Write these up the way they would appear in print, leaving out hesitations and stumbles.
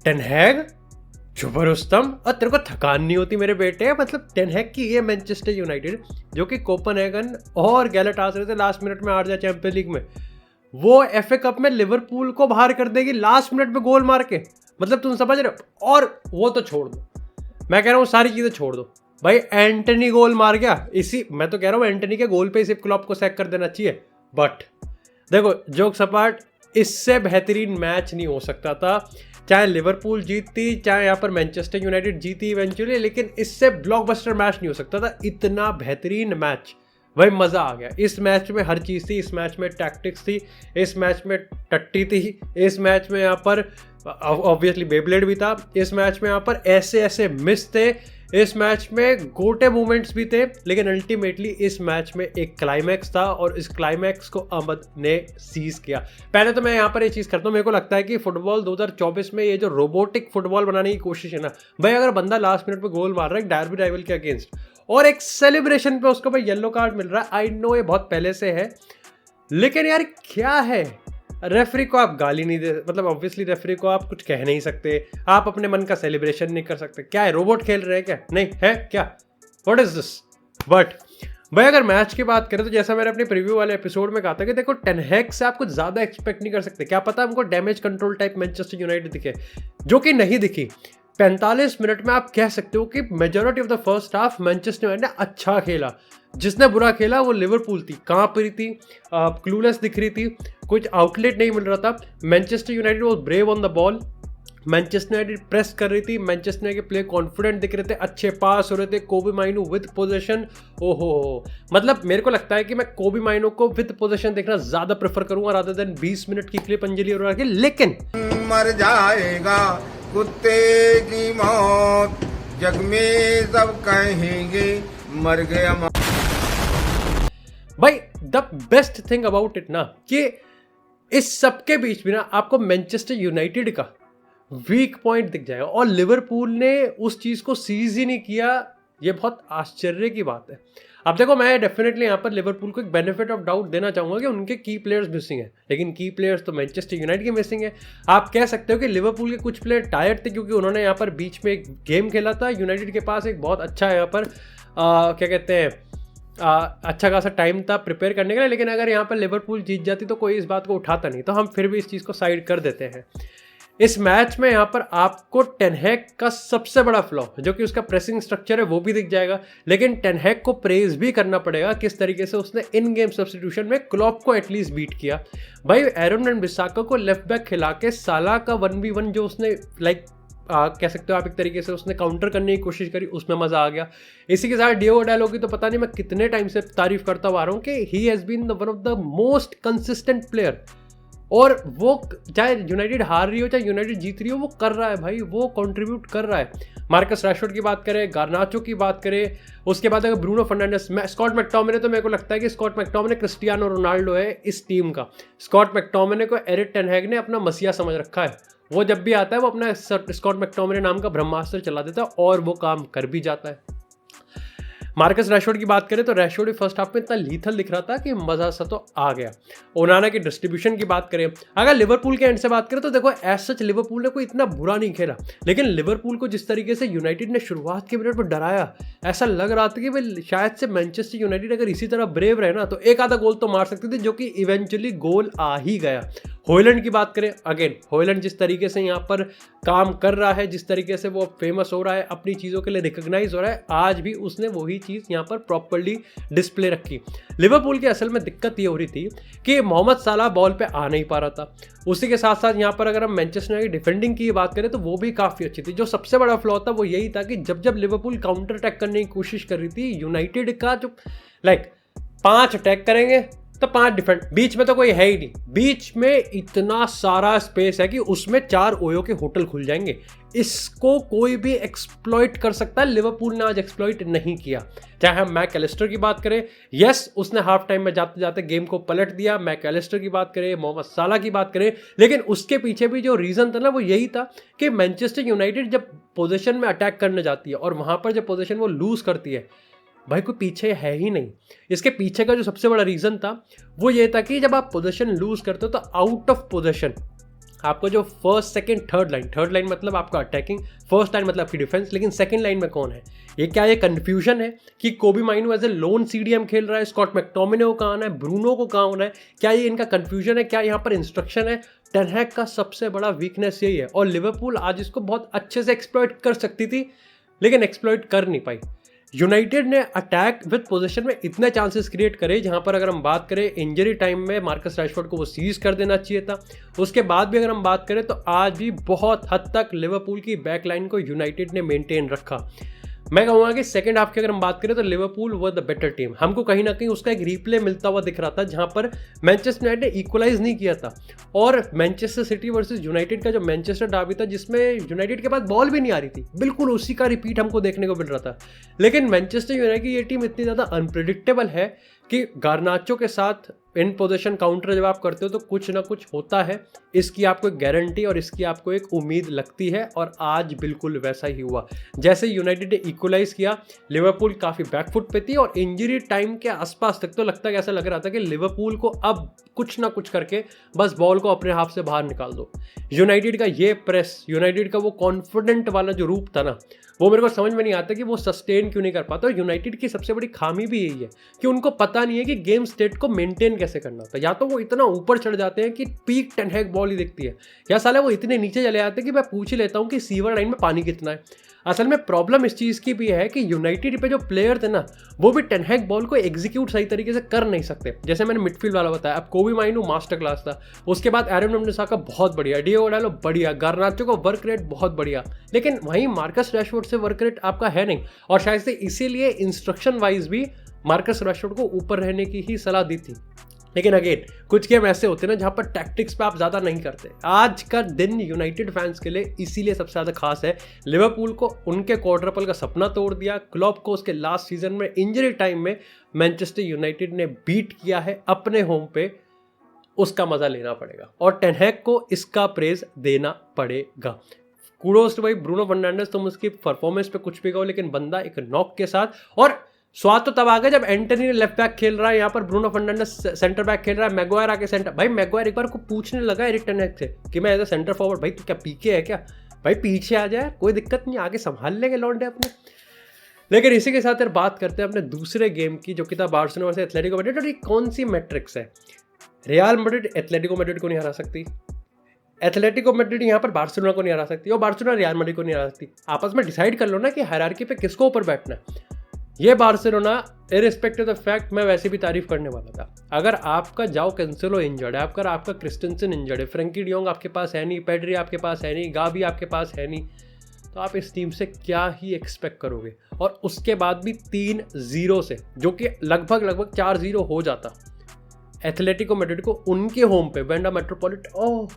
Ten हैग शुभ रुस्तम, और तेरे को थकान नहीं होती मेरे बेटे। मतलब टेन हैग की ये मैनचेस्टर यूनाइटेड जो कि कोपेनहेगन और गैलाटासराय से लास्ट मिनट में हार जाए चैंपियंस लीग में, वो एफए कप में लिवरपूल को बाहर कर देगी लास्ट मिनट में गोल मार के। मतलब तुम समझ रहे हो। और वो तो छोड़ दो, मैं कह रहा हूँ सारी चीजें छोड़ दो भाई, एंटनी गोल मार गया, इसी मैं तो कह रहा हूँ एंटनी के गोल पे सिर्फ क्लॉप को सैक कर देना चाहिए। बट देखो जोक्स अपार्ट, इससे बेहतरीन मैच नहीं हो सकता था। चाहे लिवरपूल जीतती, चाहे यहाँ पर मैनचेस्टर यूनाइटेड जीती इवेंचुअली, लेकिन इससे ब्लॉकबस्टर मैच नहीं हो सकता था। इतना बेहतरीन मैच, भाई मजा आ गया। इस मैच में हर चीज थी, इस मैच में टैक्टिक्स थी, इस मैच में टट्टी थी, इस मैच में यहाँ पर ऑब्वियसली बेब्लेड भी था, इस मैच में यहाँ पर ऐसे ऐसे मिस थे, इस मैच में गोटे मूवमेंट्स भी थे, लेकिन अल्टीमेटली इस मैच में एक क्लाइमैक्स था और इस क्लाइमैक्स को अहमद ने सीज किया। पहले तो मैं यहाँ पर ये चीज़ करता हूँ, मेरे को लगता है कि फुटबॉल 2024 में ये जो रोबोटिक फुटबॉल बनाने की कोशिश है ना भाई, अगर बंदा लास्ट मिनट में गोल मार रहा है एक डायर्बी राइवल के अगेंस्ट और एक सेलिब्रेशन पे उसको भाई येलो कार्ड मिल रहा है, आई नो ये बहुत पहले से है, लेकिन यार क्या है, रेफरी को आप गाली नहीं दे, मतलब ऑब्वियसली रेफरी को आप कुछ कह नहीं सकते, आप अपने मन का सेलिब्रेशन नहीं कर सकते। क्या है, रोबोट खेल रहे हैं क्या? नहीं है क्या? What is this? बट भाई अगर मैच की बात करें तो जैसा मैंने अपने प्रीव्यू वाले एपिसोड में कहा था कि देखो टेन हैग से आप कुछ ज्यादा एक्सपेक्ट नहीं कर सकते। क्या पता हमको damage control type Manchester United दिखे, जो कि नहीं दिखी। 45 मिनट में आप कह सकते हो कि majority of the first half Manchester United ने अच्छा खेला, जिसने बुरा खेला वो लिवरपूल थी, कांप रही थी, क्लूलेस दिख रही थी, कुछ आउटलेट नहीं मिल रहा था। Manchester United was brave on the ball, Manchester United press कर रही थी, मैनचेस्टर यूनाइटेड के प्ले कॉन्फिडेंट दिख रहे थे, अच्छे पास हो रहे थे, कोबी माइनो विद पोजीशन। ओहो, मतलब मेरे को लगता है कि मैं कोबी माइनो को विद पोजीशन देखना ज्यादा प्रेफर करूंगा रादर देन 20 मिनट की क्लिप अंजलि अरोड़ा की। लेकिन मर जाएगा कुत्ते की मौत, जग में सब कहेंगे मर गया। भाई the best thing about it ना कि इस सबके बीच में ना आपको मैनचेस्टर यूनाइटेड का वीक पॉइंट दिख जाएगा और लिवरपूल ने उस चीज को सीज ही नहीं किया। ये बहुत आश्चर्य की बात है। अब देखो मैं डेफिनेटली यहाँ पर लिवरपूल को एक बेनिफिट ऑफ डाउट देना चाहूंगा कि उनके की प्लेयर्स मिसिंग है, लेकिन की प्लेयर्स तो मैनचेस्टर यूनाइटेड के मिसिंग है। आप कह सकते हो कि लिवरपूल के कुछ प्लेयर टायर्ड थे क्योंकि उन्होंने यहाँ पर बीच में एक गेम खेला था। यूनाइटेड के पास एक बहुत अच्छा यहाँ पर क्या कहते हैं अच्छा खासा टाइम था प्रिपेयर करने के लिए, लेकिन अगर यहाँ पर लिवरपूल जीत जाती तो कोई इस बात को उठाता नहीं, तो हम फिर भी इस चीज़ को साइड कर देते हैं। इस मैच में यहाँ पर आपको टेन हैग का सबसे बड़ा फ्लॉ जो कि उसका प्रेसिंग स्ट्रक्चर है वो भी दिख जाएगा, लेकिन टेन हैग को प्रेज भी करना पड़ेगा किस तरीके से उसने इन गेम सब्स्टिट्यूशन में क्लॉप को एटलीस्ट बीट किया। भाई एरन वन-बिसाका को लेफ्ट बैक खिला के साला का 1v1 जो उसने कह सकते हो आप एक तरीके से उसने काउंटर करने की कोशिश करी, उसमें मजा आ गया। इसी के साथ डियोगो डायलॉग की तो पता नहीं मैं कितने टाइम से तारीफ करता हुआ आ रहा हूँ कि he has been one of the most consistent player, और वो चाहे यूनाइटेड हार रही हो चाहे यूनाइटेड जीत रही हो वो कर रहा है भाई, वो कंट्रीब्यूट कर रहा है। मार्कस रैशफोर्ड की बात करें, गार्नाचो की बात करें, उसके बाद अगर ब्रूनो फर्नांडिस, स्कॉट मैकटोमिने, तो मेरे को लगता है कि स्कॉट मैकटोमिने क्रिस्टियानो रोनाल्डो है इस टीम का। स्कॉट मैकटोमिने को एरिक टेन हैग ने अपना मसीहा समझ रखा है। वो जब भी आता है वो अपना स्कॉट मैकटोमिने नाम का ब्रह्मास्त्र चला देता है और वो काम कर भी जाता है। मार्कस रैशफोर्ड की बात करें तो रैशफोर्ड फर्स्ट हाफ में इतना लीथल दिख रहा था कि मजा सा तो आ गया। ओनाना की डिस्ट्रीब्यूशन की बात करें, अगर लिवरपूल के एंड से बात करें तो देखो एज सच लिवरपूल ने कोई इतना बुरा नहीं खेला, लेकिन लिवरपूल को जिस तरीके से यूनाइटेड ने शुरुआत के मिनट पर डराया, ऐसा लग रहा था कि भाई शायद से मैनचेस्टर यूनाइटेड अगर इसी तरह ब्रेव रहे ना तो एक आधा गोल तो मार सकती थी, जो कि इवेंचुअली गोल आ ही गया। हॉयलैंड की बात करें, अगेन हॉयलैंड जिस तरीके से यहाँ पर काम कर रहा है, जिस तरीके से वो फेमस हो रहा है, अपनी चीज़ों के लिए रिकॉग्नाइज हो रहा है, आज भी उसने वही चीज़ यहाँ पर प्रॉपर्ली डिस्प्ले रखी। लिवरपूल की असल में दिक्कत ये हो रही थी कि मोहम्मद साला बॉल पे आ नहीं पा रहा था। उसी के साथ साथ यहाँ पर अगर हम मैनचेस्टर यूनाइटेड की डिफेंडिंग की बात करें तो वो भी काफ़ी अच्छी थी। जो सबसे बड़ा फ्लॉ था वो यही था कि जब जब लिवरपूल काउंटर अटैक करने की कोशिश कर रही थी, यूनाइटेड का जो 5 अटैक करेंगे तो 5 डिफेंड, बीच में तो कोई है ही नहीं, बीच में इतना सारा स्पेस है कि उसमें 4 ओयो के होटल खुल जाएंगे। इसको कोई भी एक्सप्लॉइट कर सकता है, लिवरपूल ने आज एक्सप्लॉइट नहीं किया। चाहे हम मैकएलिस्टर की बात करें, यस उसने हाफ टाइम में जाते जाते गेम को पलट दिया। मैकएलिस्टर की बात करें, मोहम्मद साला की बात करें, लेकिन उसके पीछे भी जो रीजन था ना वो यही था कि मैनचेस्टर यूनाइटेड जब पोजीशन में अटैक करने जाती है और वहां पर जब पोजीशन वो लूज करती है, भाई कोई पीछे है ही नहीं। इसके पीछे का जो सबसे बड़ा रीजन था वो ये था कि जब आप पोजीशन लूज करते हो तो आउट ऑफ पोजीशन आपको जो फर्स्ट सेकंड थर्ड लाइन मतलब आपका अटैकिंग, फर्स्ट लाइन मतलब आपकी डिफेंस, लेकिन सेकंड लाइन में कौन है? ये क्या ये कंफ्यूजन है कि कोबी माइनो एज ए लोन सीडीएम खेल रहा है, स्कॉट मैकटोमिने को कहाँ आना है, ब्रूनो को कहाँ होना है? क्या ये इनका कंफ्यूजन है? क्या यहाँ पर इंस्ट्रक्शन है? टेन हैग का सबसे बड़ा वीकनेस यही है, और लिवरपूल आज इसको बहुत अच्छे से एक्सप्लॉइट कर सकती थी लेकिन एक्सप्लॉइट कर नहीं पाई। यूनाइटेड ने अटैक विद पोजीशन में इतने चांसेस क्रिएट करे, जहां पर अगर हम बात करें इंजरी टाइम में मार्कस रैशफोर्ड को वो सीज कर देना चाहिए था। उसके बाद भी अगर हम बात करें तो आज भी बहुत हद तक लिवरपूल की बैकलाइन को यूनाइटेड ने मेंटेन रखा। मैं कहूँगा कि सेकंड हाफ की अगर हम बात करें तो Liverpool were the better team. हमको कहीं ना कहीं उसका एक रिप्ले मिलता हुआ दिख रहा था जहां पर मैनचेस्टर यूनाइटेड ने इक्वलाइज नहीं किया था, और मैनचेस्टर सिटी वर्सेस यूनाइटेड का जो मैनचेस्टर डार्बी था जिसमें यूनाइटेड के पास बॉल भी नहीं आ रही थी, बिल्कुल उसी का रिपीट हमको देखने को मिल रहा था। लेकिन मैनचेस्टर यूनाइटेड की ये टीम इतनी ज़्यादा अनप्रिडिक्टेबल है कि गार्नाचो के साथ इन पोजीशन काउंटर जब आप करते हो तो कुछ ना कुछ होता है, इसकी आपको एक गारंटी और इसकी आपको एक उम्मीद लगती है, और आज बिल्कुल वैसा ही हुआ। जैसे यूनाइटेड ने इक्वलाइज किया, लिवरपूल काफ़ी बैकफुट पे थी, और इंजरी टाइम के आसपास तक तो लगता है, ऐसा लग रहा था कि लिवरपूल को अब कुछ ना कुछ करके बस बॉल को अपने हाथ से बाहर निकाल दो। यूनाइटेड का ये प्रेस, यूनाइटेड का वो कॉन्फिडेंट वाला जो रूप था ना, वो मेरे को समझ में नहीं आता कि वो सस्टेन क्यों नहीं कर पाता। और यूनाइटेड की सबसे बड़ी खामी भी यही है कि उनको पता नहीं है कि गेम स्टेट को मेंटेन कैसे करना होता है। या तो वो इतना ऊपर चढ़ जाते हैं कि पीक टेन हैग बॉल ही दिखती है, या साला वो इतने नीचे चले जाते हैं कि मैं पूछ ही लेता हूँ कि सीवर लाइन में पानी कितना है। असल में प्रॉब्लम इस चीज़ की भी है कि यूनाइटेड पे जो प्लेयर थे ना, वो भी टेन हैग बॉल को एग्जीक्यूट सही तरीके से कर नहीं सकते। जैसे मैंने मिडफील्ड वाला बताया, अब कोबी माइनो मास्टर क्लास था, उसके बाद एरन वन-बिसाका बहुत बढ़िया, डियोगो डालो बढ़िया, गार्नाचो का वर्क रेट बहुत बढ़िया, लेकिन वहीं मार्कस रैशफोर्ड से वर्क रेट आपका है नहीं, और शायद से इसीलिए इंस्ट्रक्शन वाइज भी मार्कस रैशफोर्ड को ऊपर रहने की ही सलाह दी थी। लेकिन अगेन कुछ गेम ऐसे होते हैं ना जहां पर टैक्टिक्स पे आप ज़्यादा नहीं करते। आज का दिन यूनाइटेड फैंस के लिए इसीलिए सबसे ज़्यादा खास है। लिवरपूल को उनके क्वाड्रपल का सपना तोड़ दिया, क्लॉप को उसके लास्ट सीजन में इंजरी टाइम में मैनचेस्टर यूनाइटेड ने बीट किया है अपने होम पे, उसका मज़ा लेना पड़ेगा, और टेन हैग को इसका प्रेज देना पड़ेगा। कूडोस टू भाई ब्रूनो फर्नांडिस, तुम उसकी परफॉर्मेंस पे कुछ भी कहो, लेकिन बंदा एक नॉक के साथ, और स्वाद तो तब आ गया जब एंटनी लेफ्ट बैक खेल रहा है, यहाँ पर ब्रूनो फर्नांडिस सेंटर बैक खेल रहा है, मैगवायर आके सेंटर। भाई मैगवायर एक बार को पूछने लगा एरिक टेन हैग से कि मैं एज अ सेंटर फॉरवर्ड, भाई तू क्या पीके है क्या? भाई पीछे आ जाए, कोई दिक्कत नहीं, आगे संभाल लेंगे लौंडे अपने। लेकिन इसी के साथ यार बात करते हैं अपने दूसरे गेम की, जो कि था बार्सिलोना वर्सेस एथलेटिको मैड्रिड। और ये कौन सी मैट्रिक्स है? रियल मैड्रिड एथलेटिको मैड्रिड को नहीं हरा सकती, एथलेटिको मैड्रिड यहाँ पर बार्सिलोना को नहीं हरा सकती, और बार्सिलोना रियल मैड्रिड को नहीं हरा सकती। आपस में डिसाइड कर लो ना कि हायरार्की पे किसको ऊपर बैठना है। ये Barcelona irrespective of the fact, मैं वैसे भी तारीफ करने वाला था, अगर आपका जाओ कैंसेलो इंजर्ड है, आपका क्रिस्टेंसन इंजर्ड है, फ्रैंकी डियोंग आपके पास है नहीं, पेड्री आपके पास है नहीं, गावी आपके पास है नहीं, तो आप इस टीम से क्या ही एक्सपेक्ट करोगे? और उसके बाद भी 3-0 से, जो कि लगभग 4-0 हो जाता एथलेटिको मैड्रिड को उनके होम पे वेंडा मेट्रोपॉलिटन।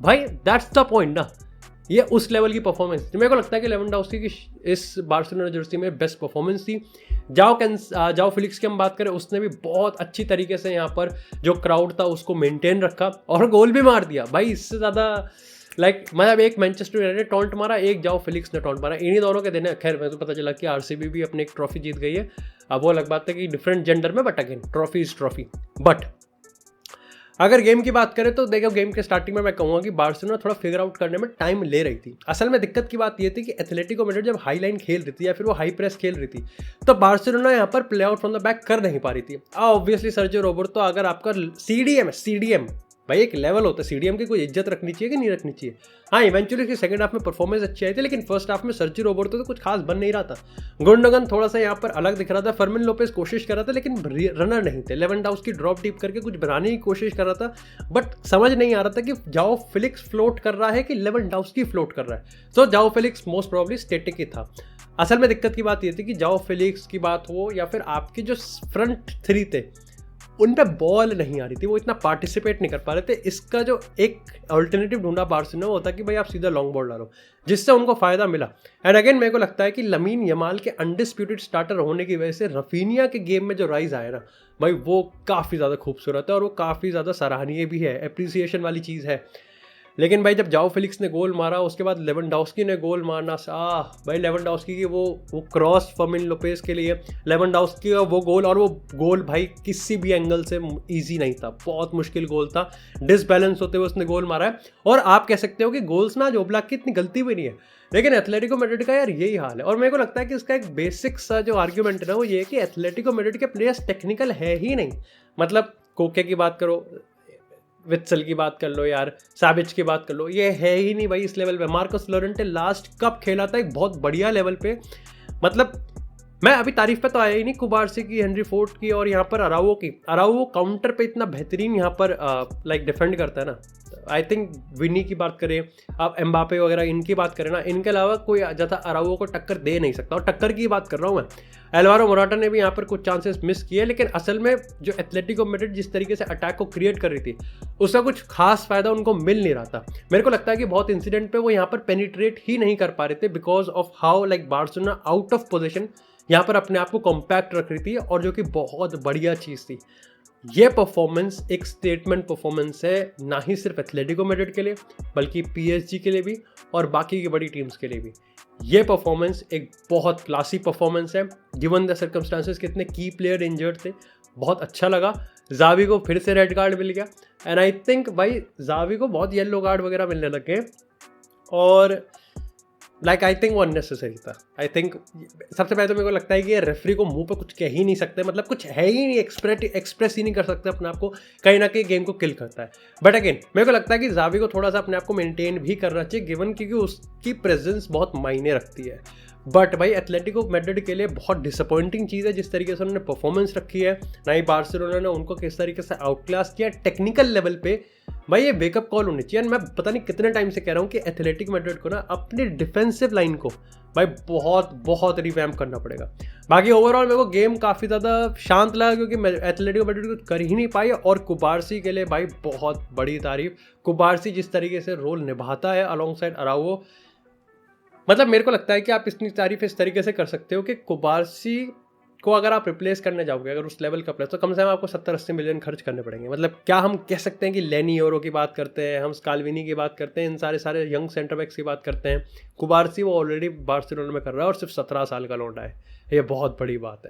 भाई दैट्स द पॉइंट ना, ये उस लेवल की परफॉर्मेंस मेरे को लगता है कि लेवेंडोव्स्की की इस बार्सिलोना जर्सी में बेस्ट परफॉर्मेंस थी। जाओ फिलिक्स की हम बात करें, उसने भी बहुत अच्छी तरीके से यहाँ पर जो क्राउड था उसको मेंटेन रखा और गोल भी मार दिया। भाई इससे ज़्यादा मतलब एक मैनचेस्टर यूनाइटेड ने टॉन्ट मारा, एक जाओ फिलिक्स ने टॉन्ट मारा, इन्हीं दोनों के दिन है। खैर मैं तो पता चला कि आरसीबी भी अपनी एक ट्रॉफी जीत गई है, अब वो अलग बात है कि डिफरेंट जेंडर में, but again trophy is trophy. But अगर गेम की बात करें तो देखो, गेम के स्टार्टिंग में मैं कहूँगा कि बार्सिलोना थोड़ा फिगर आउट करने में टाइम ले रही थी। असल में दिक्कत की बात ये थी कि एथलेटिको मैड्रिड जब हाई लाइन खेल रही थी या फिर वो हाई प्रेस खेल रही थी, तो बार्सिलोना यहाँ पर play out from the back कर नहीं पा रही थी। ऑब्वियसली सर्जियो रोबर्टो, अगर आपका सीडीएम भाई एक लेवल होता है, सीडीएम की कोई इज्जत रखनी चाहिए कि नहीं रखनी चाहिए। हाँ, इवेंचुअली उसकी सेकंड हाफ में परफॉर्मेंस अच्छी आई थी, लेकिन फर्स्ट हाफ में सर्जियो रोबर्टो तो कुछ खास बन नहीं रहा था। गुंडोगन थोड़ा सा यहाँ पर अलग दिख रहा था, फर्मिन लोपेज कोशिश कर रहा था लेकिन रनर नहीं थे। लेवेंडोव्स्की ड्रॉप डीप करके कुछ बनाने की कोशिश कर रहा था, बट समझ नहीं आ रहा था कि जाओ फिलिक्स फ्लोट कर रहा है कि लेवेंडोव्स्की फ्लोट कर रहा है। तो जाओ फिलिक्स मोस्ट प्रोबेबली स्टैटिक ही था। असल में दिक्कत की बात ये थी कि जाओ फिलिक्स की बात हो या फिर आपके जो फ्रंट थ्री थे उन पे बॉल नहीं आ रही थी, वो इतना पार्टिसिपेट नहीं कर पा रहे थे। इसका जो एक अल्टरनेटिव ढूंढा बार्सिलोना वो होता कि भाई आप सीधा लॉन्ग बॉल डालो, जिससे उनको फायदा मिला। एंड अगेन मेरे को लगता है कि लमीन यमाल के अनडिस्प्यूटेड स्टार्टर होने की वजह से रफीनिया के गेम में जो राइज आया ना भाई, वो काफ़ी ज़्यादा खूबसूरत है और वो काफ़ी ज़्यादा सराहनीय भी है, एप्रिसिएशन वाली चीज़ है। लेकिन भाई जब जाओ फेलिक्स ने गोल मारा, उसके बाद लेवेंडोव्स्की ने गोल मारना, भाई लेवेंडोव्स्की की वो क्रॉस फर्मिन लोपेस के लिए, लेवेंडोव्स्की का वो गोल, और वो गोल भाई किसी भी एंगल से इजी नहीं था, बहुत मुश्किल गोल था, डिसबैलेंस होते हुए उसने गोल मारा है। और आप कह सकते हो कि गोल्स ना ओब्लाक की इतनी गलती भी नहीं है, लेकिन एथलेटिको मैड्रिड का यार यही हाल है। और मेरे को लगता है कि इसका एक बेसिक सा जो आर्ग्यूमेंट है ना वो ये है कि एथलेटिको मैड्रिड के प्लेयर्स टेक्निकल है ही नहीं। मतलब कोके की बात करो, वित्सल की बात कर लो यार, सैविच की बात कर लो, ये है ही नहीं भाई इस लेवल पे। मार्कस लोरेंटे लास्ट कब खेला था एक बहुत बढ़िया लेवल पे, मतलब मैं अभी तारीफ पे तो आया ही नहीं, कुबार्सी की, हेनरी फोर्ड की, और यहाँ पर अराउओ की। अराउओ काउंटर पे इतना बेहतरीन यहाँ पर लाइक डिफेंड करता है ना। आई थिंक विनी की बात करें, आप एम्बापे वगैरह इनकी बात करें ना, इनके अलावा कोई ज़्यादा अराउओ को टक्कर दे नहीं सकता। और टक्कर की बात कर रहा हूँ मैं, एल्वारो मोराटा ने भी यहाँ पर कुछ चांसेस मिस किए, लेकिन असल में जो एथलेटिको मैड्रिड जिस तरीके से अटैक को क्रिएट कर रही थी उसका कुछ खास फायदा उनको मिल नहीं रहा था। मेरे को लगता है कि बहुत इंसिडेंट पे वो यहाँ पर पेनिट्रेट ही नहीं कर पा रहे थे because of how like Barcelona out of position यहाँ पर अपने आप को कॉम्पैक्ट रख रही थी, और जो कि बहुत बढ़िया चीज़ थी। ये परफॉर्मेंस एक स्टेटमेंट परफॉर्मेंस है, ना ही सिर्फ एथलेटिको मैड्रिड के लिए बल्कि PSG के लिए भी और बाकी की बड़ी टीम्स के लिए भी। ये परफॉर्मेंस एक बहुत क्लासी परफॉर्मेंस है गिवन द सर्कमस्टांसेस। कितने की प्लेयर इंजर्ड थे, बहुत अच्छा लगा। जावी को फिर से रेड कार्ड मिल गया, एंड आई थिंक भाई जावी को बहुत येलो कार्ड वगैरह मिलने लगे, और लाइक आई थिंक वो अननेसेसरी था। आई थिंक सबसे पहले तो मेरे को लगता है कि रेफरी को मुंह पे कुछ कह ही नहीं सकते, मतलब कुछ है ही नहीं, एक्सप्रेस ही नहीं कर सकते अपने आप को, कहीं ना कहीं गेम को किल करता है। बट अगेन मेरे को लगता है कि जावी को थोड़ा सा अपने आप को मेंटेन भी करना चाहिए गिवन क्योंकि उसकी प्रेजेंस बहुत मायने रखती है। बट भाई एथलेटिको मैड्रिड के लिए बहुत डिसअपॉइंटिंग चीज़ है जिस तरीके से उन्होंने परफॉर्मेंस रखी है, ना ही बार्सिलोना ने उनको किस तरीके से आउटक्लास किया टेक्निकल लेवल पे। भाई ये वेकअप कॉल होनी चाहिए। मैं पता नहीं कितने टाइम से कह रहा हूँ कि एथलेटिक मैड्रिड को ना अपनी डिफेंसिव लाइन को भाई बहुत बहुत रिवैम्प करना पड़ेगा। बाकी ओवरऑल मेरे को गेम काफ़ी ज़्यादा शांत लगा क्योंकि एथलेटिको मैड्रिड कुछ कर ही नहीं पाई, और कुबार्सी के लिए भाई बहुत बड़ी तारीफ। कुबार्सी जिस तरीके से रोल निभाता है अलॉन्ग साइड अराउओ, मतलब मेरे को लगता है कि आप इतनी तारीफ इस तरीके से कर सकते हो कि कुबार्सी को अगर आप रिप्लेस करने जाओगे अगर उस लेवल का प्लेयर, तो कम से कम आपको 70-80 मिलियन खर्च करने पड़ेंगे। मतलब क्या हम कह सकते हैं कि लेनी योरो की बात करते हैं, हम स्काल्विनी की बात करते हैं, इन सारे यंग सेंटर बैक्स की बात करते हैं। कुबार्सी वो ऑलरेडी बार्सिलोना में कर रहा है और सिर्फ 17 साल का लौंडा है, ये बहुत बड़ी बात है।